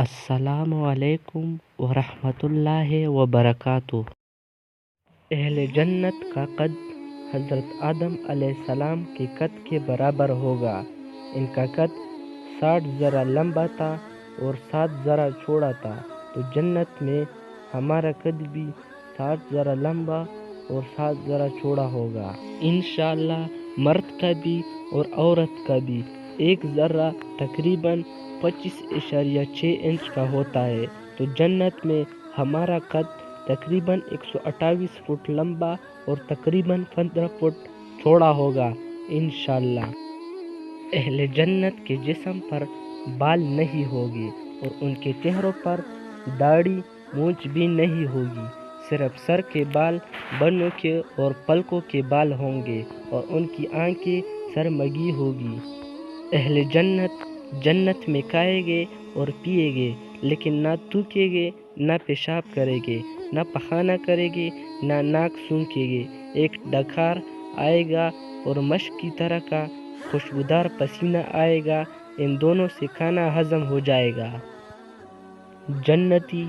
السلام علیکم ورحمۃ اللہ وبرکاتہ۔ اہل جنت کا قد حضرت آدم علیہ السلام کے قد کے برابر ہوگا۔ ان کا قد 60 ذرا لمبا تھا اور 7 ذرا چوڑا تھا، تو جنت میں ہمارا قد بھی 60 ذرا لمبا اور 7 ذرا چوڑا ہوگا انشاءاللہ۔ مرد کا بھی اور عورت کا بھی ایک ذرہ تقریباً 25.6 انچ کا ہوتا ہے، تو جنت میں ہمارا قد تقریباً 128 فٹ لمبا اور تقریباً 15 فٹ چوڑا ہوگا انشاءاللہ۔ اہل جنت کے جسم پر بال نہیں ہوگی اور ان کے چہروں پر داڑھی مونچھ بھی نہیں ہوگی، صرف سر کے بال، بنوں کے اور پلکوں کے بال ہوں گے اور ان کی آنکھیں سرمگی ہوگی۔ اہل جنت جنت میں کھائیں گے اور پیئیں گے، لیکن نہ تھوکیں گے، نہ پیشاب کریں گے، نہ پخانہ کریں گے، نہ ناک سونکھیں گے۔ ایک ڈکار آئے گا اور مشک کی طرح کا خوشبودار پسینہ آئے گا، ان دونوں سے کھانا ہضم ہو جائے گا۔ جنتی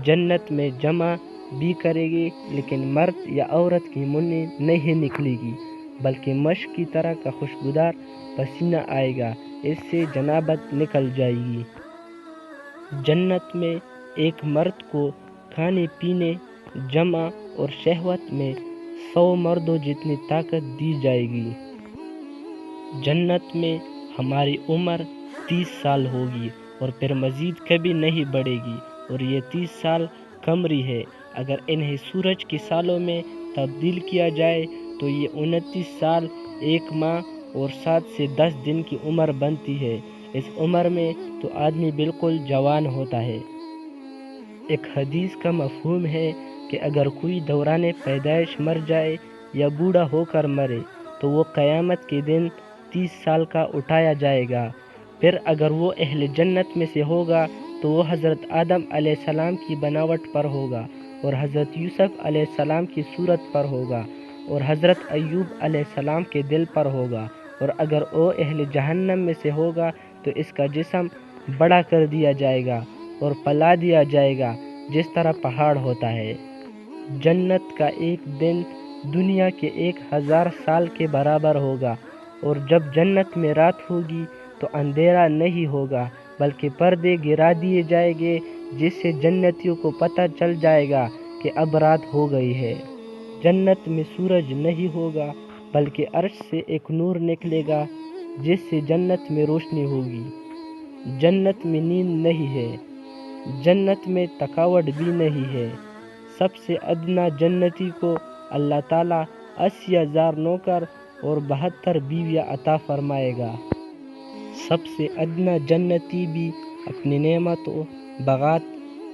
جنت میں جمع بھی کرے گے، لیکن مرد یا عورت کی منہ نہیں نکلے گی، بلکہ مشک کی طرح کا خوشبودار پسینہ آئے گا، اس سے جنابت نکل جائے گی۔ جنت میں ایک مرد کو کھانے پینے، جمع اور شہوت میں 100 مردوں جتنی طاقت دی جائے گی۔ جنت میں ہماری عمر 30 سال ہوگی اور پھر مزید کبھی نہیں بڑھے گی، اور یہ 30 سال قمری ہے۔ اگر انہیں سورج کے سالوں میں تبدیل کیا جائے تو یہ 29 سال، 1 ماہ اور 7 سے 10 دن کی عمر بنتی ہے۔ اس عمر میں تو آدمی بالکل جوان ہوتا ہے۔ ایک حدیث کا مفہوم ہے کہ اگر کوئی دوران پیدائش مر جائے یا بوڑھا ہو کر مرے تو وہ قیامت کے دن 30 سال کا اٹھایا جائے گا۔ پھر اگر وہ اہل جنت میں سے ہوگا تو وہ حضرت آدم علیہ السلام کی بناوٹ پر ہوگا اور حضرت یوسف علیہ السلام کی صورت پر ہوگا اور حضرت ایوب علیہ السلام کے دل پر ہوگا، اور اگر وہ اہل جہنم میں سے ہوگا تو اس کا جسم بڑا کر دیا جائے گا اور پلا دیا جائے گا جس طرح پہاڑ ہوتا ہے۔ جنت کا ایک دن دنیا کے 1000 سال کے برابر ہوگا، اور جب جنت میں رات ہوگی تو اندھیرا نہیں ہوگا بلکہ پردے گرا دیے جائیں گے، جس سے جنتیوں کو پتہ چل جائے گا کہ اب رات ہو گئی ہے۔ جنت میں سورج نہیں ہوگا بلکہ عرش سے ایک نور نکلے گا جس سے جنت میں روشنی ہوگی۔ جنت میں نیند نہیں ہے، جنت میں تھکاوٹ بھی نہیں ہے۔ سب سے ادنا جنتی کو اللہ تعالیٰ 80,000 نوکر اور 72 بیویاں عطا فرمائے گا۔ سب سے ادنا جنتی بھی اپنی نعمتوں، باغات،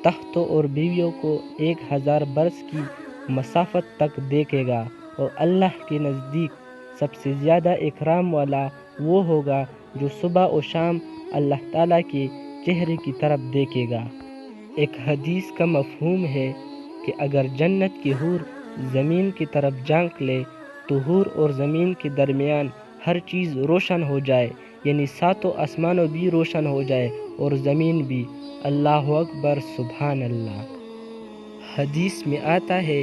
تختوں اور بیویوں کو 1000 برس کی مسافت تک دیکھے گا، اور اللہ کے نزدیک سب سے زیادہ اکرام والا وہ ہوگا جو صبح و شام اللہ تعالیٰ کے چہرے کی طرف دیکھے گا۔ ایک حدیث کا مفہوم ہے کہ اگر جنت کی حور زمین کی طرف جھانک لے تو حور اور زمین کے درمیان ہر چیز روشن ہو جائے، یعنی 7 آسمانوں بھی روشن ہو جائے اور زمین بھی۔ اللہ اکبر، سبحان اللہ۔ حدیث میں آتا ہے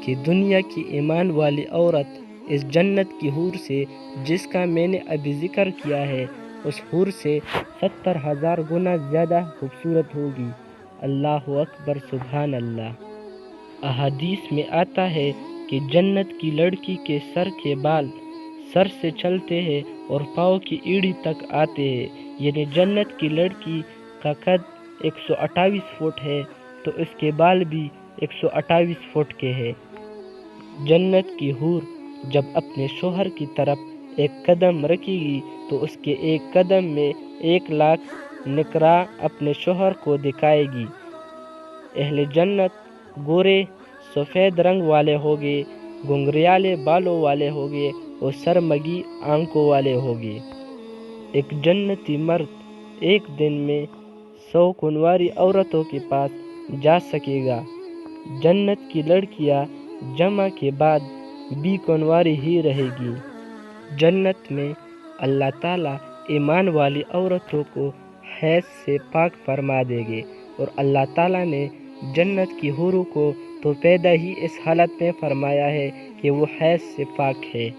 کہ دنیا کی ایمان والی عورت اس جنت کی حور سے، جس کا میں نے ابھی ذکر کیا ہے، اس حور سے 70,000 گنا زیادہ خوبصورت ہوگی۔ اللہ اکبر، سبحان اللہ۔ احادیث میں آتا ہے کہ جنت کی لڑکی کے سر کے بال سر سے چلتے ہیں اور پاؤں کی ایڑی تک آتے ہیں، یعنی جنت کی لڑکی کا قد 128 فٹ ہے تو اس کے بال بھی 128 فٹ کے ہیں۔ جنت کی حور جب اپنے شوہر کی طرف ایک قدم رکھے گی تو اس کے ایک قدم میں 1,00,000 نقرہ اپنے شوہر کو دکھائے گی۔ اہل جنت گورے سفید رنگ والے ہوگے، گھنگریالے بالوں والے ہوگے اور سرمگی آنکھوں والے ہوگے۔ ایک جنتی مرد ایک دن میں 100 کنواری عورتوں کے پاس جا سکے گا۔ جنت کی لڑکیاں جمع کے بعد بھی کنواری ہی رہے گی۔ جنت میں اللہ تعالیٰ ایمان والی عورتوں کو حیض سے پاک فرما دیں گے، اور اللہ تعالیٰ نے جنت کی حوروں کو تو پیدا ہی اس حالت میں فرمایا ہے کہ وہ حیض سے پاک ہے۔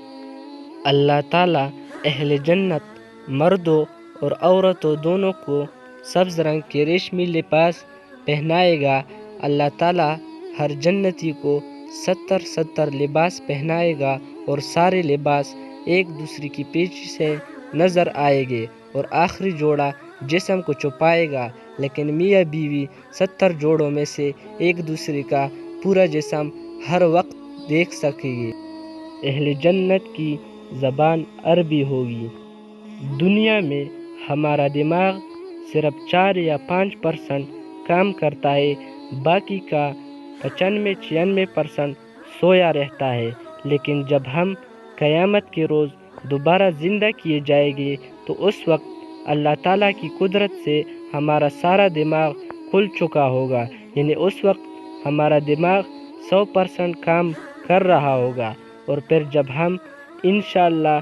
اللہ تعالیٰ اہل جنت مردوں اور عورتوں دونوں کو سبز رنگ کے ریشمی لباس پہنائے گا۔ اللہ تعالیٰ ہر جنتی کو 70 لباس پہنائے گا، اور سارے لباس ایک دوسرے کی پیچھے سے نظر آئے گے، اور آخری جوڑا جسم کو چھپائے گا، لیکن میاں بیوی 70 جوڑوں میں سے ایک دوسرے کا پورا جسم ہر وقت دیکھ سکیں گے۔ اہل جنت کی زبان عربی ہوگی۔ دنیا میں ہمارا دماغ صرف 4 یا 5% کام کرتا ہے، باقی کا 95-96% سویا رہتا ہے، لیکن جب ہم قیامت کے روز دوبارہ زندہ کیے جائیں گے تو اس وقت اللہ تعالیٰ کی قدرت سے ہمارا سارا دماغ کھل چکا ہوگا، یعنی اس وقت ہمارا دماغ 100% کام کر رہا ہوگا، اور پھر جب ہم انشاءاللہ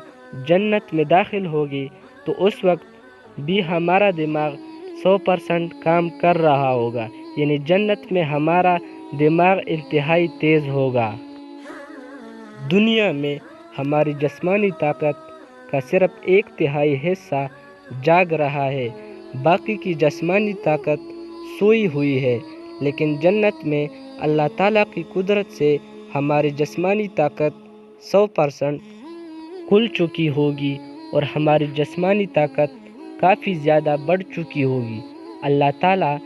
جنت میں داخل ہوگے تو اس وقت بھی ہمارا دماغ 100% کام کر رہا ہوگا، یعنی جنت میں ہمارا دماغ انتہائی تیز ہوگا۔ دنیا میں ہماری جسمانی طاقت کا صرف 1/3 حصہ جاگ رہا ہے، باقی کی جسمانی طاقت سوئی ہوئی ہے، لیکن جنت میں اللہ تعالیٰ کی قدرت سے ہماری جسمانی طاقت 100% کھل چکی ہوگی، اور ہماری جسمانی طاقت کافی زیادہ بڑھ چکی ہوگی۔ اللہ تعالیٰ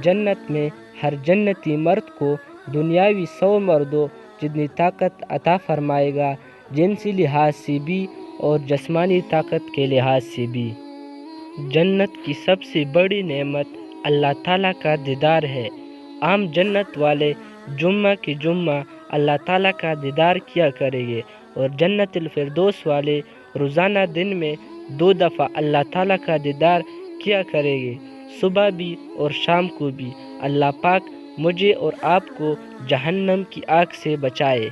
جنت میں ہر جنتی مرد کو دنیاوی 100 مردوں جتنی طاقت عطا فرمائے گا، جنسی لحاظ سے بھی اور جسمانی طاقت کے لحاظ سے بھی۔ جنت کی سب سے بڑی نعمت اللہ تعالیٰ کا دیدار ہے۔ عام جنت والے جمعہ کی جمعہ اللہ تعالیٰ کا دیدار کیا کریں گے، اور جنت الفردوس والے روزانہ دن میں 2 دفعہ اللہ تعالیٰ کا دیدار کیا کریں گے، صبح بھی اور شام کو بھی۔ اللہ پاک مجھے اور آپ کو جہنم کی آگ سے بچائے۔